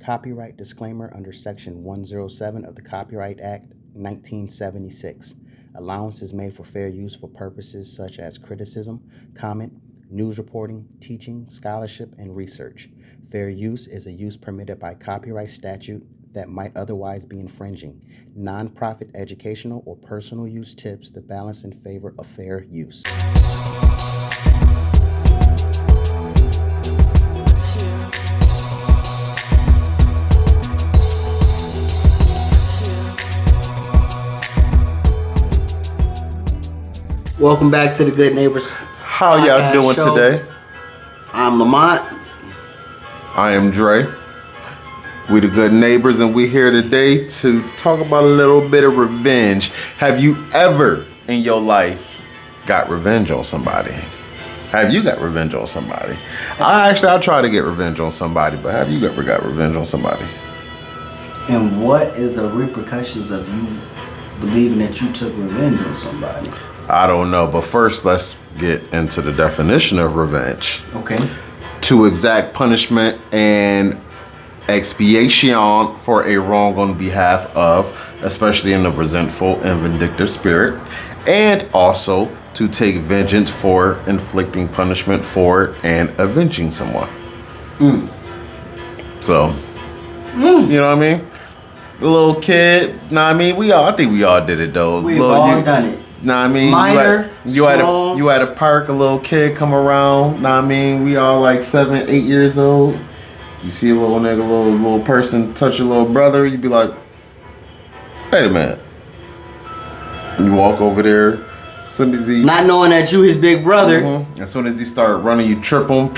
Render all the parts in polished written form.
copyright disclaimer under Section 107 of the Copyright Act 1976. Allowance is made for fair use for purposes such as criticism, comment, news reporting, teaching, scholarship, and research. Fair use is a use permitted by copyright statute that might otherwise be infringing. Non-profit educational or personal use tips the balance in favor of fair use. Welcome back to the Good Neighbors. How y'all doing show. today? I'm Lamont. I am Dre. We the Good Neighbors, and we're here today to talk about a little bit of revenge. Have you ever in your life got revenge on somebody? Have you got revenge on somebody? I try to get revenge on somebody, but have you ever got revenge on somebody? And what is the repercussions of you believing that you took revenge on somebody? I don't know, but first let's get into the definition of revenge. Okay. To exact punishment and expiation for a wrong on behalf of, especially in a resentful and vindictive spirit, and also to take vengeance for inflicting punishment for and avenging someone. So, you know what I mean? The little kid, I think we all did it though. We've all done it. Nah, I mean, minor, you at a park, a little kid come around. Nah, I mean, we all like 7, 8 years old. You see a little nigga, little person touch your little brother, you be like, wait a minute. You walk over there. As soon as he, not knowing that you his big brother. As soon as he start running, you trip him.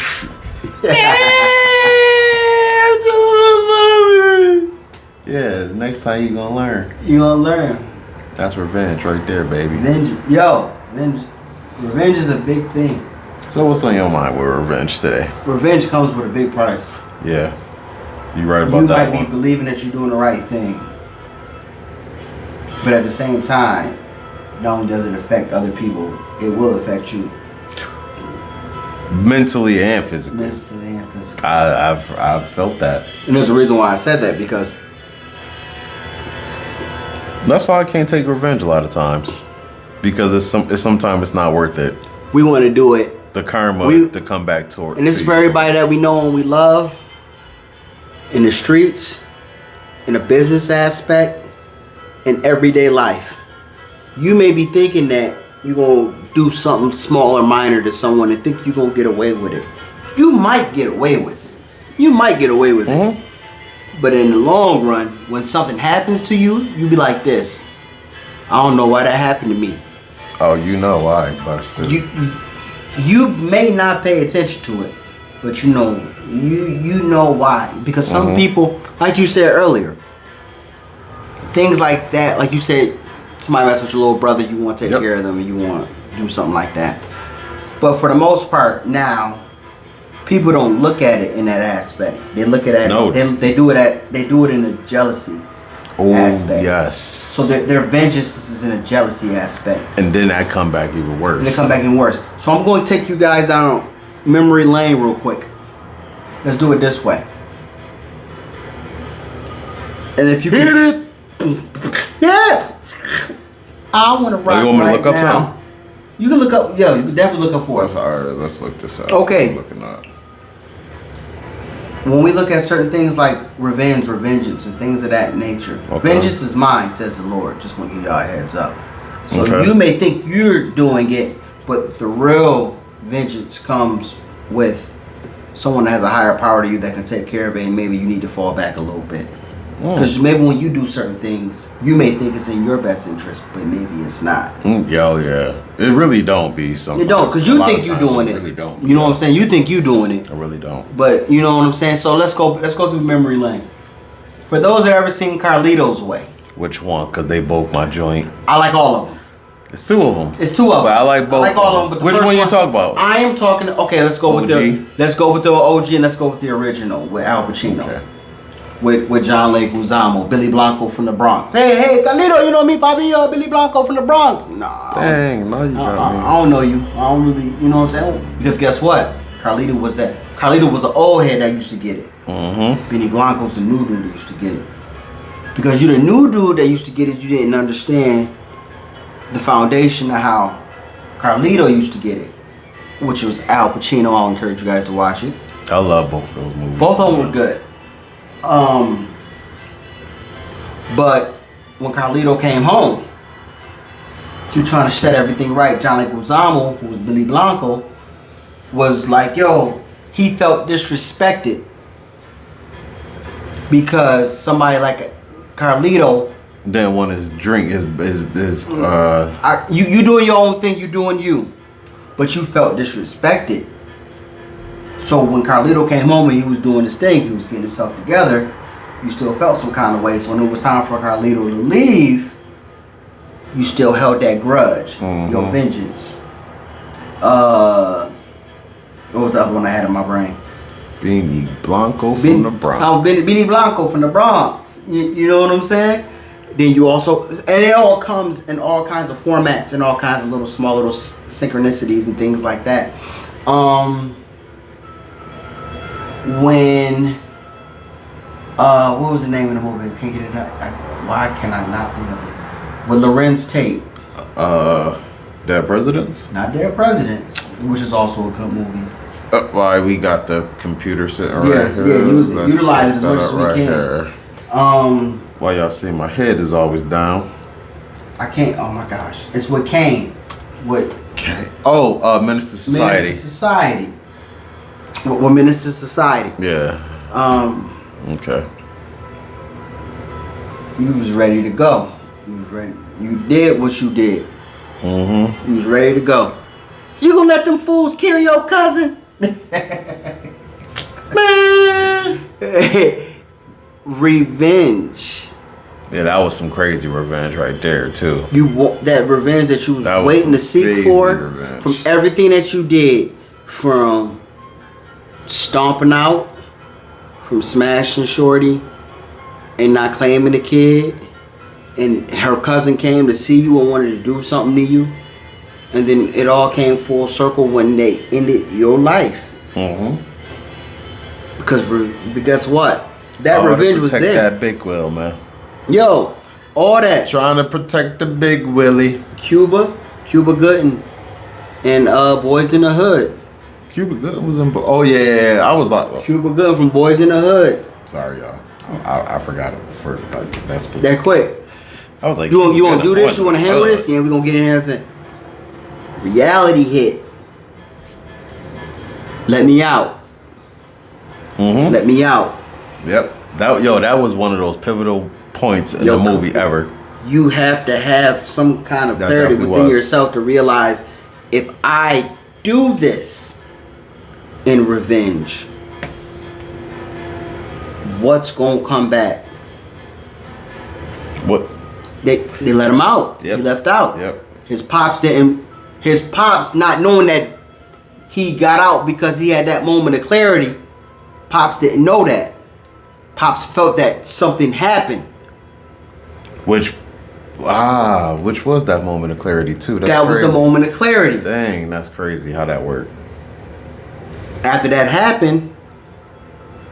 Yeah, next time you gonna learn. You gonna learn. That's revenge right there, baby. Revenge is a big thing. So what's on your mind with revenge today? Revenge comes with a big price. Yeah, you right about that. You might be believing that you're doing the right thing, but at the same time, not only does it affect other people, it will affect you. Mentally and physically. I've felt that. And there's a reason why I said that, because that's why I can't take revenge a lot of times, because sometimes it's not worth it. We want to do it. The karma to come back toward. And this is for everybody that we know and we love, in the streets, in a business aspect, in everyday life. You may be thinking that you're going to do something small or minor to someone and think you're going to get away with it. You might get away with it. it. But in the long run, when something happens to you, you be like this. I don't know why that happened to me. Oh, you know why, Buster. You may not pay attention to it, but you know why. Because some people, like you said earlier, things like that, like you said, somebody mess with your little brother, you want to take care of them and you want to do something like that. But for the most part now, people don't look at it in that aspect. They look at it. No. They do it in a jealousy aspect. Yes. So their vengeance is in a jealousy aspect. And then that come back even worse. So I'm going to take you guys down memory lane real quick. Let's do it this way. And if you hit it. Yeah. I want to rock. You want me to look up now. something? You can look up. Yeah, you can definitely look up for it. All right, let's look this up. Okay. I'm looking up. When we look at certain things like revengeance, and things of that nature, vengeance is mine, says the Lord. Just want to give y'all a heads up. So you may think you're doing it, but the real vengeance comes with someone that has a higher power to you that can take care of it, and maybe you need to fall back a little bit. Because maybe when you do certain things, you may think it's in your best interest, but maybe it's not. Yeah. It really don't be sometimes. It don't, because you think you're doing it. Really don't. You know what I'm saying? You think you're doing it. I really don't. But you know what I'm saying? So let's go through memory lane. For those that ever seen Carlito's Way. Which one? Because they both my joint. I like all of them. It's two of them. It's two of them. But I like both. I like all of them. But which one you talk about? I am talking. Okay, let's go with the OG and let's go with the original with Al Pacino. Okay. With John Leguizamo, Billy Blanco from the Bronx. Hey, Carlito, you know me, Bobby? Billy Blanco from the Bronx. Nah. Dang, no, you got me. I don't know you. I don't really, you know what I'm saying? Because guess what? Carlito was that. Carlito was an old head that used to get it. Benny Blanco's the new dude that used to get it. Because you're the new dude that used to get it, you didn't understand the foundation of how Carlito used to get it, which was Al Pacino. I'll encourage you guys to watch it. I love both of those movies. Both of them were good. But when Carlito came home, he trying to set everything right. John Leguizamo, who was Billy Blanco, was like, yo, he felt disrespected because somebody like Carlito didn't want his drink, you doing your own thing, you doing you, but you felt disrespected. So when Carlito came home and he was doing his thing, he was getting himself together, you still felt some kind of way. So when it was time for Carlito to leave, you still held that grudge, your vengeance. What was the other one I had in my brain? Benny Blanco from the Bronx. Benny Blanco from the Bronx. You know what I'm saying? Then you also, and it all comes in all kinds of formats and all kinds of small little synchronicities and things like that. When what was the name of the movie? I can't get it out. Why can I not think of it? With Lorenz Tate. Dead Presidents? Not Dead Presidents, which is also a good movie. Why we got the computer sitting right here. Use it. Utilize it as much as we can. Here. Why y'all see my head is always down. I can't. Oh my gosh, it's with Kane. What? Okay. Oh, Menace to Society. Menace to Society. What Menace to Society? Yeah. Okay. You was ready to go. You was ready. You did what you did. You was ready to go. You gonna let them fools kill your cousin? Man. Revenge. Yeah, that was some crazy revenge right there too. You want that revenge that you was waiting to seek for revenge. From everything that you did, from stomping out, from smashing Shorty, and not claiming the kid, and her cousin came to see you and wanted to do something to you, and then it all came full circle when they ended your life. Because guess what? That revenge was there. That big wheel, man. Yo, all that. Trying to protect the big Willie. Cuba Gooding, and Boys in the Hood. Cuba Gooding was in. Oh yeah. I was like Cuba Gooding from Boys in the Hood. Sorry, y'all. I forgot it for that's that quick. I was like, you want to do this? You want to handle this? Yeah, we gonna get in here and say, reality hit. Let me out. Let me out. Yep. That was one of those pivotal points in the movie ever. You have to have some kind of clarity within yourself to realize, if I do this in revenge, what's gonna come back? What? They let him out. Yep. He left out. Yep. His pops not knowing that he got out because he had that moment of clarity. Pops didn't know that. Pops felt that something happened. Which was that moment of clarity too. That was the moment of clarity. Dang, that's crazy how that worked. After that happened,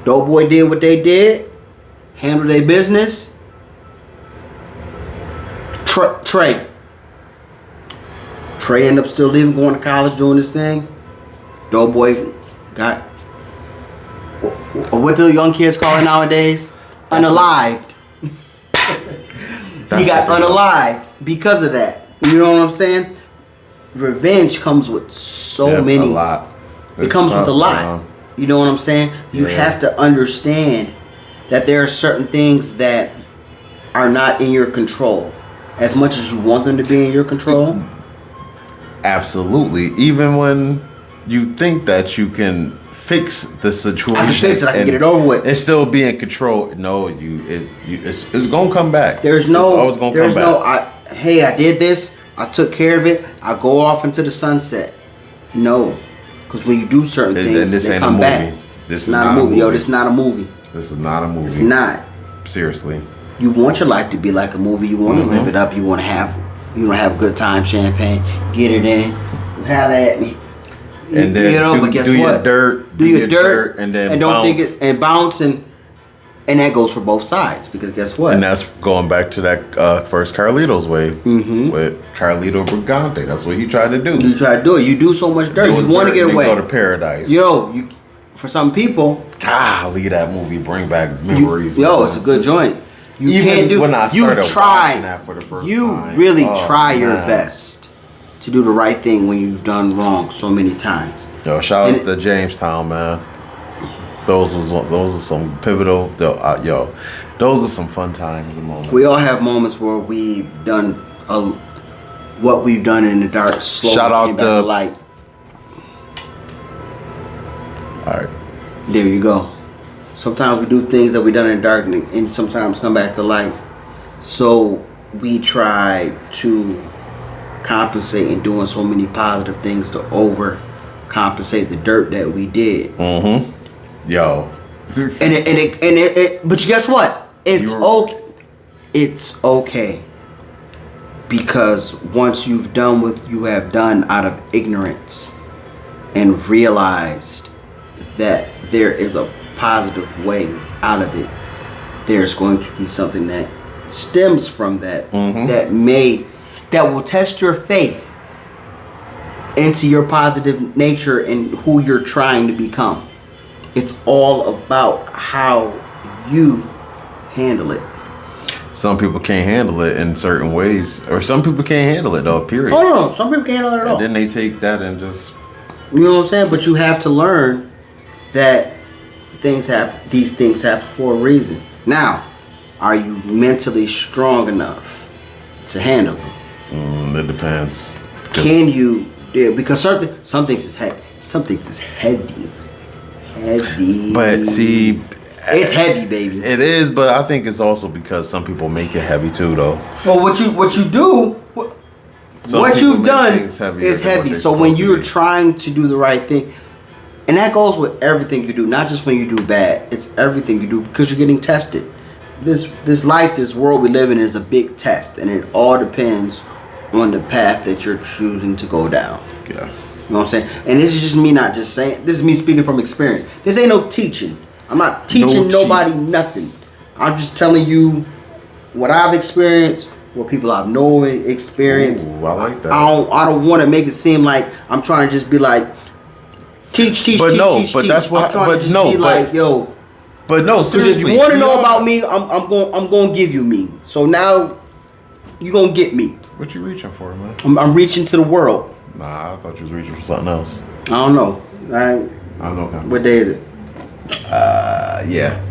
Doughboy did what they did, handled their business. Trey ended up still leaving, going to college, doing his thing. Doughboy got, what do young kids call it nowadays? Unalived. He got unalived because of that. You know what I'm saying? Revenge comes with so many. A lot. It comes with a lot. You know what I'm saying? You have to understand that there are certain things that are not in your control. As much as you want them to be in your control. Absolutely. Even when you think that you can fix the situation, I can fix it. I can get it over with. And still be in control. No, it's gonna come back. It's always gonna come back. I did this. I took care of it. I go off into the sunset. No, because when you do certain things, they come back. This is not a movie. Yo, this is not a movie. This is not a movie. It's not. Seriously. You want your life to be like a movie. You want to live it up. You want to have good time, champagne. Get it in. Holla at me. and then you know, but guess do what? your dirt, do your dirt, and then don't bounce. think it and bounce and that goes for both sides because guess what? And that's going back to that first Carlito's way with Carlito Brigante. That's what he tried to do. You try to do it. You do so much dirt. You want to get away. Go to paradise. Yo, for some people, golly, that movie bring back memories. It's a good joint. You Even can't do. when I started you try. watching that for the first you time. really Oh, try your man. best to do the right thing when you've done wrong so many times. Yo, shout out to Jamestown, man. Those are some pivotal. Those are some fun times and moments. We all have moments where we've done what we've done in the dark. Slowly Shout out came back to light. All right. There you go. Sometimes we do things that we done in the dark and sometimes come back to light. So we try to compensate in doing so many positive things to overcompensate the dirt that we did. Mm-hmm. Yo. But guess what? It's okay. It's okay. Because once you've done what you have done out of ignorance and realized that there is a positive way out of it, there's going to be something that stems from that that will test your faith into your positive nature and who you're trying to become. It's all about how you handle it. Some people can't handle it in certain ways, or some people can't handle it though. Period. Oh no, some people can't handle it at all. And then they take that and just, you know what I'm saying? But you have to learn that these things happen for a reason. Now, are you mentally strong enough to handle them? it depends. Can you? Yeah, because some things is heavy. Some things is heavy. Heavy. But see, it's heavy, baby. it is. But I think it's also because some people make it heavy too, though. Well, what you do, what you've done is heavy. So when you're trying to do the right thing, and that goes with everything you do, not just when you do bad. It's everything you do because you're getting tested. This life, this world we live in is a big test, and it all depends on the path that you're choosing to go down. Yes. You know what I'm saying? And this is just me not just saying. This is me speaking from experience. This ain't no teaching. I'm not teaching nobody nothing. I'm just telling you what I've experienced, what people I've known experienced. Ooh, I like that. I don't want to make it seem like I'm trying to just be like teach. But that's what. I'm trying to just be like, yo. But no, because if you want to know about me, I'm going to give you me. So now you gonna get me. What you reaching for, man? I'm reaching to the world. Nah, I thought you was reaching for something else. I don't know. I don't know. What day is it? Yeah.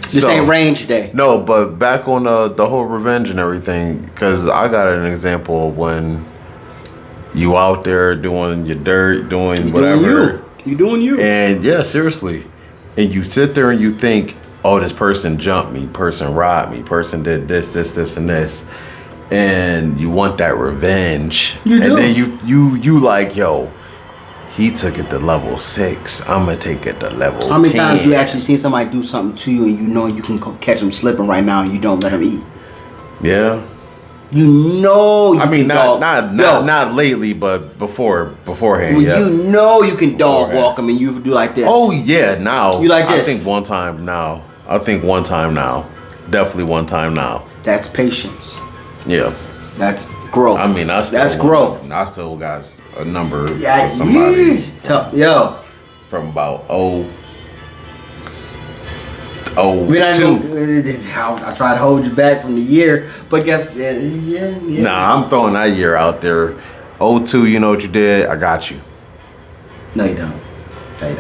This ain't range day. No, but back on the whole revenge and everything, because I got an example of when you out there doing your dirt, doing whatever. You doing you. And yeah, seriously. And you sit there and you think, oh, this person jumped me, person robbed me, person did this, and this. And you want that revenge. You do. And then you like, yo, he took it to level 6. I'm gonna take it to level 10. How many times you actually seen somebody do something to you and you know you can catch them slipping right now and you don't let them eat? Yeah. You know. I mean, not lately, but beforehand. Well, yeah. You know you can dog walk them and you do like this. Oh yeah, now you like this. I think one time now. Definitely one time now. That's patience. Yeah. That's growth. I mean, that's growth. I still got a number for somebody. From about I try to hold you back from the year, but guess yeah. Nah, I'm throwing that year out there. 02, you know what you did? I got you. No, you don't. I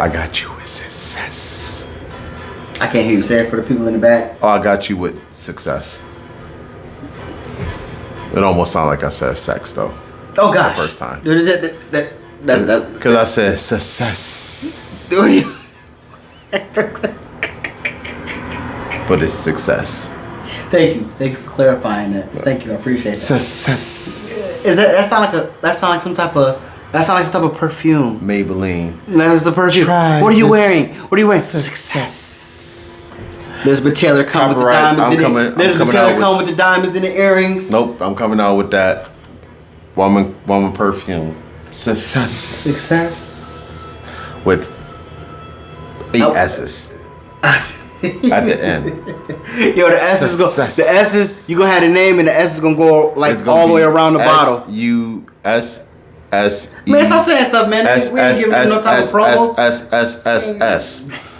got you with success. I can't hear you say it for the people in the back. Oh, I got you with success. It almost sounded like I said sex though. Oh gosh. The first time. That's because I said success. But it's success. Thank you for clarifying that. Thank you, I appreciate that. Success. That sound like some type of perfume. Maybelline. That's the perfume. What are you wearing? Success. Elizabeth Taylor come with the diamonds in it. Elizabeth Taylor come with the diamonds in the earrings. Nope, I'm coming out with that woman perfume. Success. With 8 S's at the end. Yo, the S's go. The S's, you gonna have the name, and the S is gonna go like all the way around the bottle. S-U-S-S-E. Man, stop saying stuff, man. We ain't giving you no type of promo. S.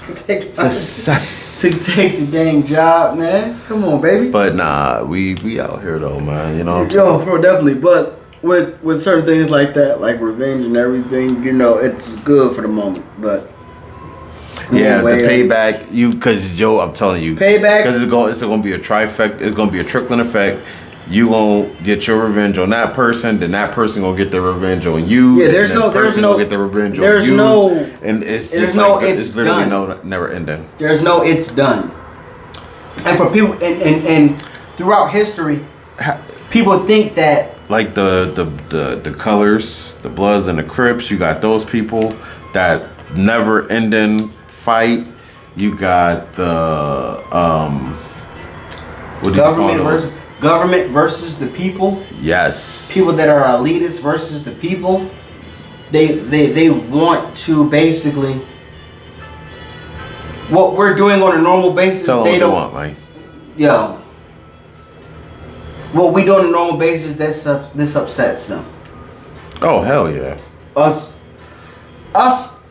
Success. To take the dang job, man. Come on, baby. But nah, we out here though, man. You know. Yo, bro, definitely. But with certain things like that, like revenge and everything, you know, it's good for the moment, but. Yeah, the payback, because Joe, I'm telling you, payback, because it's gonna be a trifecta. It's gonna be a trickling effect. You gonna get your revenge on that person, then that person gonna get their revenge on you. Yeah, there's no get the revenge on you. And it's literally never ending. There's no it's done. And for people, and throughout history, people think that like the colors, the Bloods and the Crips, you got those people that never ending fight. You got the government versus the people. Yes. People that are elitists versus the people. They want to basically what we're doing on a normal basis. They don't want, right? Yo. What we do on a normal basis, this upsets them. Oh hell yeah. Us.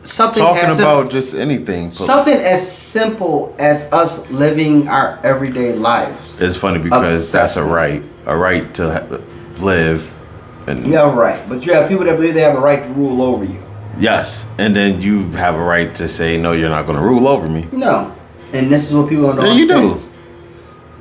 Something talking about just anything. Something as simple as us living our everyday lives. It's funny because that's a right to live. And yeah, right. But you have people that believe they have a right to rule over you. Yes, and then you have a right to say no, you're not going to rule over me. No, and this is what people don't understand. You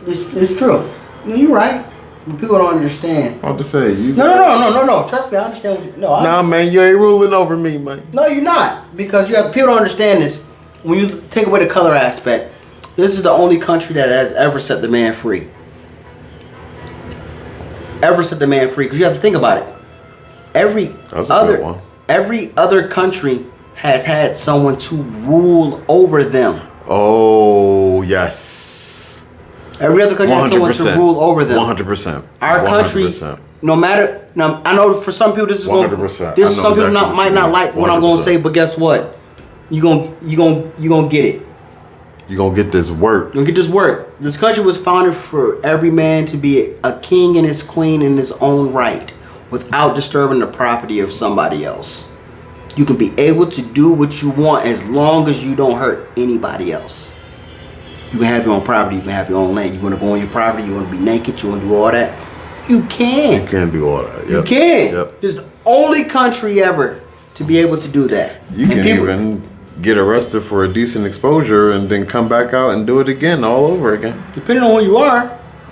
do. It's true. No, you're right. But people don't understand. I'm just saying you. No. Trust me, I understand what you. Nah, man, you ain't ruling over me, man. No, you're not, because people don't understand this. When you take away the color aspect, this is the only country that has ever set the man free. Ever set the man free, because you have to think about it. Every other country has had someone to rule over them. Oh yes. Every other country has someone to rule over them. 100%. Our country, no matter. Now, I know for some people this is going. Some people might not like what I'm going to say, but guess what? You gonna get it. You gonna get this work. You gonna get this work. This country was founded for every man to be a king and his queen in his own right, without disturbing the property of somebody else. You can be able to do what you want as long as you don't hurt anybody else. You can have your own property. You can have your own land. You want to go on your property. You want to be naked. You want to do all that. You can. You can do all that. Yep. You can. Yep. This is the only country ever to be able to do that. You can even get arrested for a decent exposure and then come back out and do it again all over again. Depending on who you are.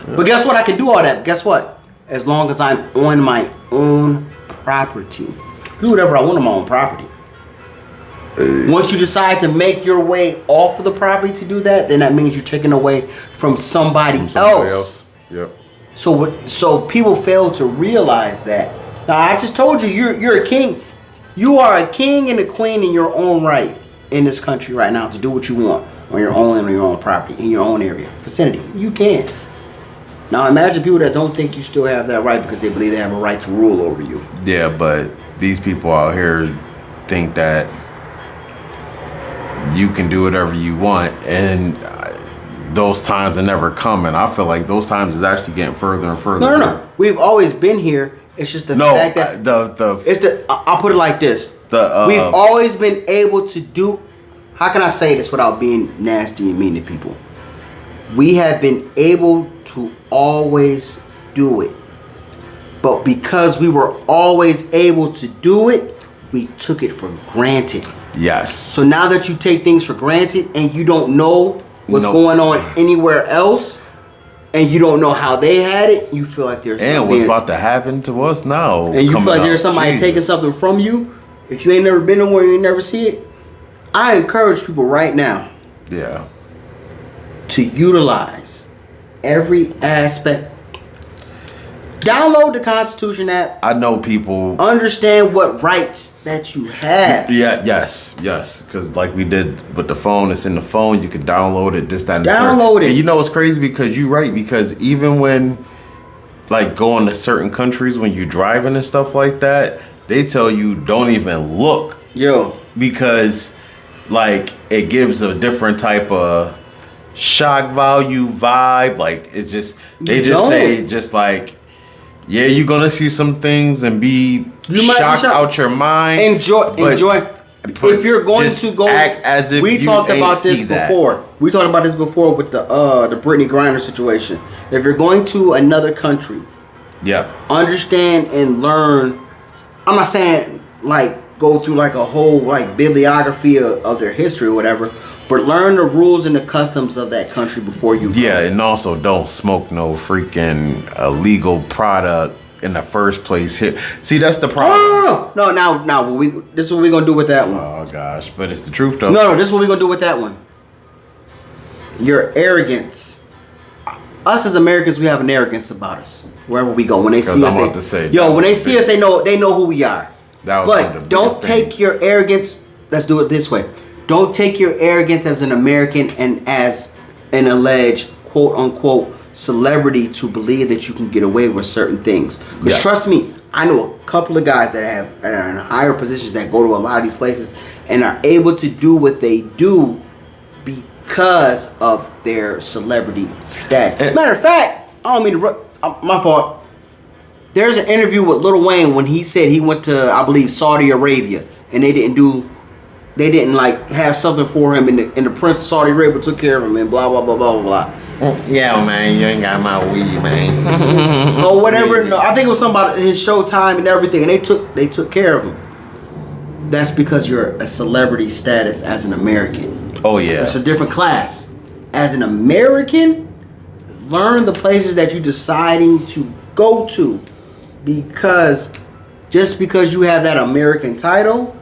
Yep. But guess what? I can do all that. Guess what? As long as I'm on my own property. Do whatever I want on my own property. Once you decide to make your way off of the property to do that, then that means you're taking away from somebody else. Yep. So people fail to realize that. Now I just told you you're a king. You are a king and a queen in your own right in this country right now to do what you want on your own property in your own area vicinity. You can. Now imagine people that don't think you still have that right because they believe they have a right to rule over you. Yeah, but these people out here think that you can do whatever you want, and those times are never coming. I feel like those times is actually getting further and further. No. We've always been here. It's just the fact that I'll put it like this. We've always been able to do. How can I say this without being nasty and mean to people? We have been able to always do it, but because we were always able to do it, we took it for granted. Yes. So now that you take things for granted and you don't know what's going on anywhere else, and you don't know how they had it, you feel like there's something. And what's about to happen to us now. And you feel like there's somebody taking something from you. If you ain't never been nowhere, you ain't never see it. I encourage people right now. Yeah. To utilize every aspect. Download the Constitution app. I know people understand what rights that you have. Yeah, yes. Because like we did with the phone, it's in the phone. You can download it. This, that, and download it. And you know what's crazy? Because you're right. Because even when, like, going to certain countries when you're driving and stuff like that, they tell you don't even look. Yo. Because, like, it gives a different type of shock value vibe. Like, it's just, they just say, just like, yeah, you're gonna see some things and be shocked out your mind. Enjoy. If you're going to go, act as if we talked about this before. We talked about this before with the Brittany Griner situation. If you're going to another country, understand and learn. I'm not saying like go through like a whole like bibliography of their history or whatever, but learn the rules and the customs of that country before you go. Yeah, and also don't smoke no freaking illegal product in the first place. Here, see, that's the problem. No. Now, this is what we're gonna do with that one. Oh gosh, but it's the truth though. No, this is what we're gonna do with that one. Your arrogance. Us as Americans, we have an arrogance about us wherever we go. When they see us, when they see us, they know who we are. But don't take your arrogance. Let's do it this way. Don't take your arrogance as an American and as an alleged quote unquote celebrity to believe that you can get away with certain things. Because trust me, I know a couple of guys that are in higher positions that go to a lot of these places and are able to do what they do because of their celebrity status. Matter of fact, I don't mean to. My fault. There's an interview with Lil Wayne when he said he went to, I believe, Saudi Arabia, and they didn't like have something for him, and the Prince of Saudi Arabia took care of him, and blah blah blah blah blah. Yeah, man, you ain't got my weed, man. Or whatever. No, I think it was somebody his Showtime and everything, and they took care of him. That's because you're a celebrity status as an American. Oh yeah, it's a different class. As an American, learn the places that you're deciding to go to, because just because you have that American title.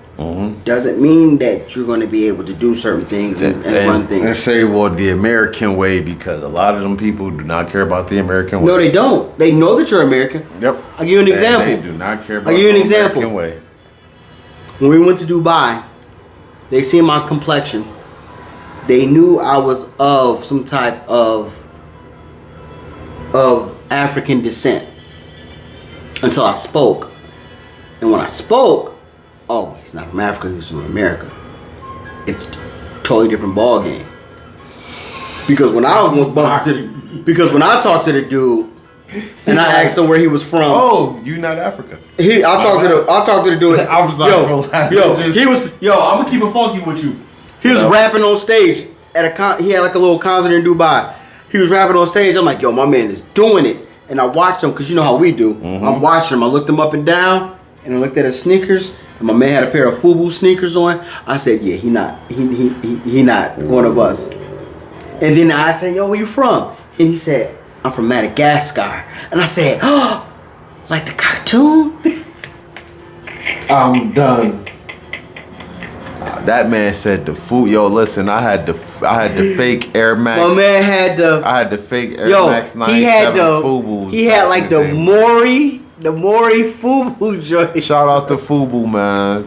Doesn't mean that you're going to be able to do certain things and run things. And say, well, the American way, because a lot of them people do not care about the American way. No, they don't. They know that you're American. Yep. I'll give you an example. They do not care about the American way. When we went to Dubai, they seen my complexion. They knew I was of some type of African descent until I spoke. And when I spoke, oh, he's not from Africa, he's from America. It's a totally different ball game. Because when I talked to the dude and I asked him where he was from. Oh, you not Africa. I talked to the dude. I was like, I'm gonna keep it funky with you. He was rapping on stage at he had like a little concert in Dubai. He was rapping on stage. I'm like, yo, my man is doing it. And I watched him, because you know how we do. I'm watching him. I looked him up and down, and I looked at his sneakers. And my man had a pair of FUBU sneakers on. I said, yeah, he not one of us. And then I said, yo, where you from? And he said, I'm from Madagascar. And I said, oh, like the cartoon? I'm done. That man said the food. Yo, listen, I had the fake Air Max. My man had I had the fake Air Max 97 FUBUs. He had like the Maury FUBU joint. Shout out to FUBU, man.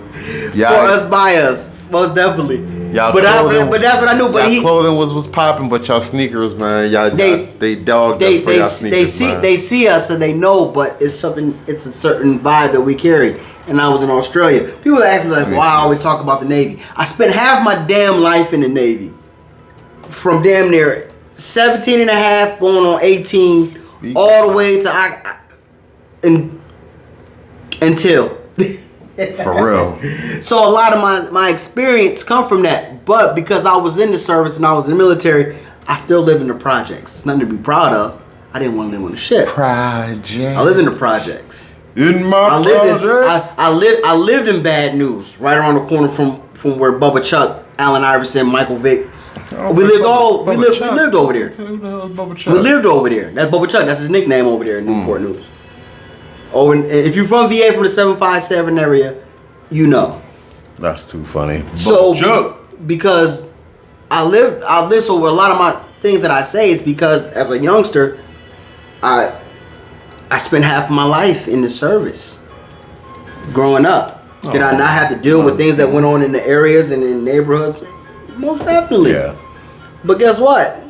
For us, by us, most definitely. Y'all but that's what I knew. But y'all clothing was popping, but y'all sneakers, man. They dogged us for y'all sneakers. They see us and they know, but it's a certain vibe that we carry. And I was in Australia. People ask me like, why I always talk about the Navy. I spent half my damn life in the Navy. From damn near 17 and a half, going on 18, all the way to until. For real. So a lot of my experience come from that. But because I was in the service and I was in the military, I still live in the projects. It's nothing to be proud of. I didn't want to live on the ship. Projects. I lived in the projects. In my I lived in Bad News, right around the corner from where Bubba Chuck, Allen Iverson, Michael Vick. We lived over there. We lived over there. That's Bubba Chuck. That's his nickname over there in Newport News. Oh, and if you're from VA from the 757 area, you know. That's too funny. So because I lived so a lot of my things that I say is because as a youngster, I spent half of my life in the service growing up. Did I not have to deal with things that went on in the areas and in neighborhoods? Most definitely. Yeah. But guess what?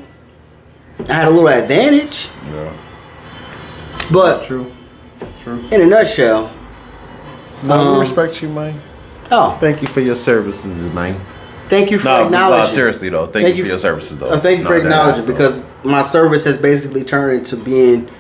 I had a little advantage. Yeah. But True. in a nutshell, No, we respect you, man. Oh, Thank you for your services, man. thank you for No, acknowledging. seriously though. Thank you for your services, though. Thank you for acknowledging, because my service has basically turned into being.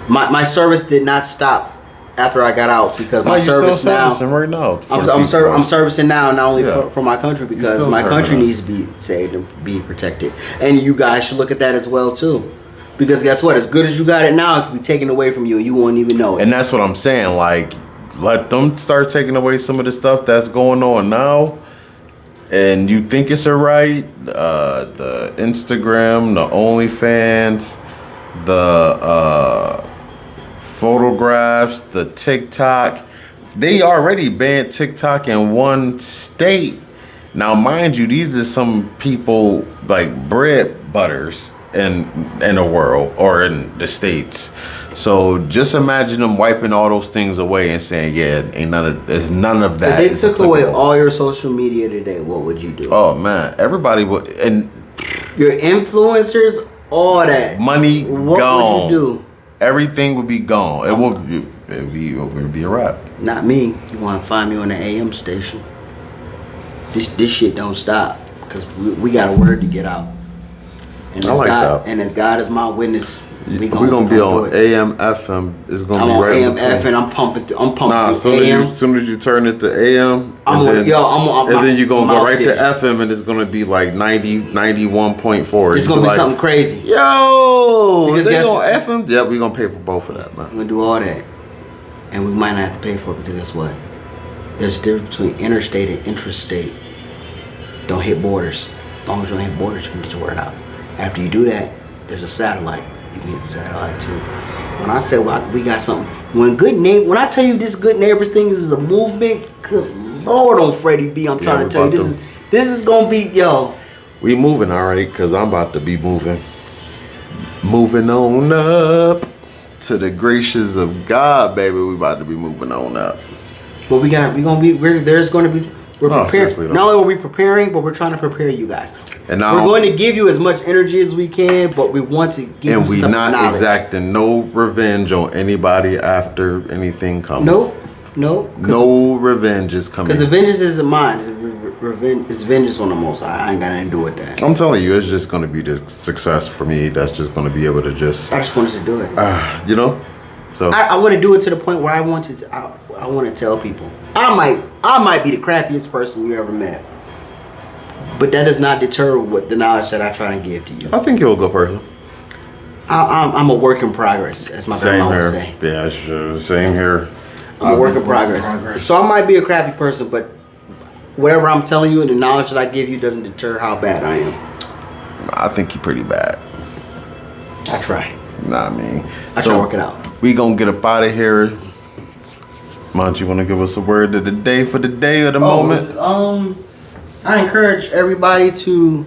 My service did not stop after I got out, because my service now. Right now. I'm servicing now, not only for my country, because my country us. needs to be saved and be protected, and you guys should look at that as well too. Because guess what? As good as you got it now, it could be taken away from you, and you won't even know it. And that's what I'm saying. Like, let them start taking away some of the stuff that's going on now. And you think it's alright? The Instagram, the OnlyFans, the photographs, the TikTok. They already banned TikTok in one state. Now, mind you, these are some people like bread butters in the world or in the States. So just imagine them wiping all those things away and saying, yeah, there's none of that. If they took away all your social media today, what would you do? Oh man, everybody would, and your influencers, all that money what gone. What would you do? Everything would be gone. It would be a wrap. Not me. You want to find me on the AM station? This shit don't stop, because we got a word to get out. And I like God, that. And as God is my witness, we're gonna be on AM FM. It's gonna be right on AM FM. I'm pumping. I'm pumping. Nah, as soon as you turn it to AM, then you're gonna go right to FM, and it's gonna be like 91.4. It's gonna be something crazy. Yo, because they on FM. Yeah, we're gonna pay for both of that, man. We're gonna do all that, and we might not have to pay for it, because guess what? There's a difference between interstate and intrastate. Don't hit borders. As long as you don't hit borders, you can get your word out. After you do that, there's a satellite. You can hit the satellite too. When I say we got something, when I tell you this good neighbors thing is a movement, good Lord on Freddie B, I'm trying to tell you, this is gonna be, yo. We moving, all right, because I'm about to be moving on up to the gracious of God, baby. We about to be moving on up. But there's gonna be. We're preparing. Not only are we preparing, but we're trying to prepare you guys. And now, we're going to give you as much energy as we can, but we want to give you some knowledge. And we're not exacting no revenge on anybody after anything comes. Nope. No revenge is coming. Because the vengeance isn't mine. It's vengeance on the Most High. I ain't got nothing to do with that. I'm telling you, it's just going to be this success for me. That's just going to be able to just. I just wanted to do it. You know. So I want to do it to the point where I want to tell people. I might be the crappiest person you ever met, but that does not deter the knowledge that I try to give to you. I think you're a good person. I'm a work in progress, as my grandma would say. Yeah, sure. Same here. I'm a work in progress. So I might be a crappy person, but whatever I'm telling you and the knowledge that I give you doesn't deter how bad I am. I think you're pretty bad. I try. Nah, I mean. I try to work it out. We gonna get up out of here. Mont, you wanna give us a word of the day for the day or the moment? I encourage everybody to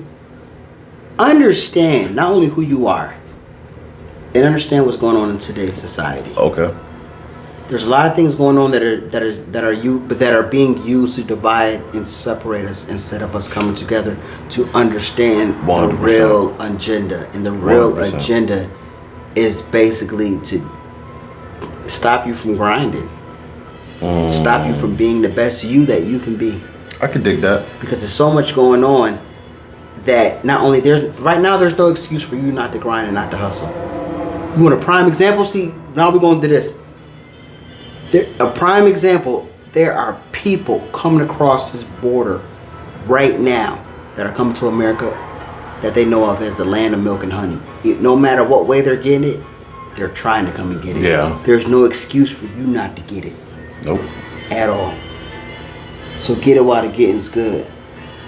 understand not only who you are, and understand what's going on in today's society. Okay. There's a lot of things going on that are being used to divide and separate us, instead of us coming together to understand 100%. the real agenda. And the real 100%. agenda is basically to stop you from grinding. Stop you from being the best you that you can be. I can dig that. Because there's so much going on that not only there's no excuse for you not to grind and not to hustle. You want a prime example? See, now we're going to do this. A prime example, there are people coming across this border right now that are coming to America that they know of as the land of milk and honey. No matter what way they're getting it, they're trying to come and get it. Yeah. There's no excuse for you not to get it. Nope. At all. So get it while the getting's good,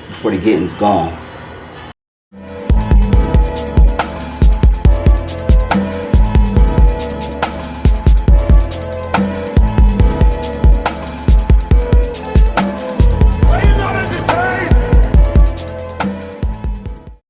before the getting's gone.